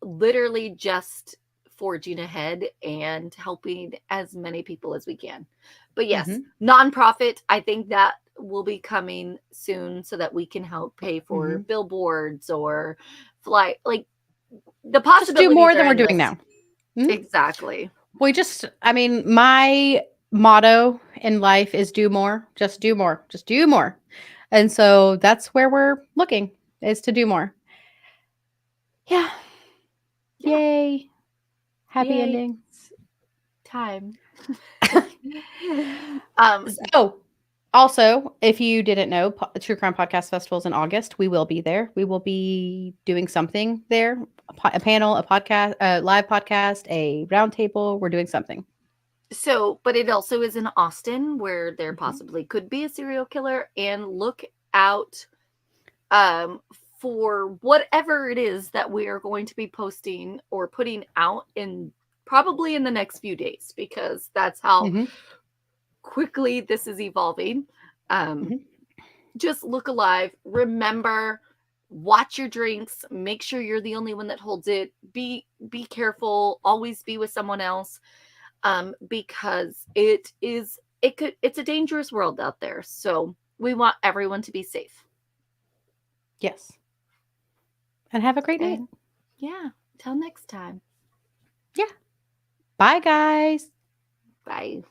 literally just forging ahead and helping as many people as we can. But yes, nonprofit, I think that will be coming soon so that we can help pay for billboards or fly. Like, the possibilities just do more are than we're endless. doing now. Exactly. I mean, my motto in life is do more, just do more, just do more. And so that's where we're looking, is to do more. Yeah. Yay. Happy endings. Time. So also, if you didn't know, True Crime Podcast Festival is in August. We will be there. We will be doing something there, a panel, a podcast, a live podcast, a roundtable. We're doing something. So, but it also is in Austin, where there possibly could be a serial killer, and look out for whatever it is that we are going to be posting or putting out probably in the next few days, because that's how quickly this is evolving. Just look alive. Remember, Watch your drinks. Make sure you're the only one that holds it. Be careful. Always be with someone else, because it's a dangerous world out there. So we want everyone to be safe. Yes. And have a great night. And yeah, till next time. Yeah. Bye, guys. Bye.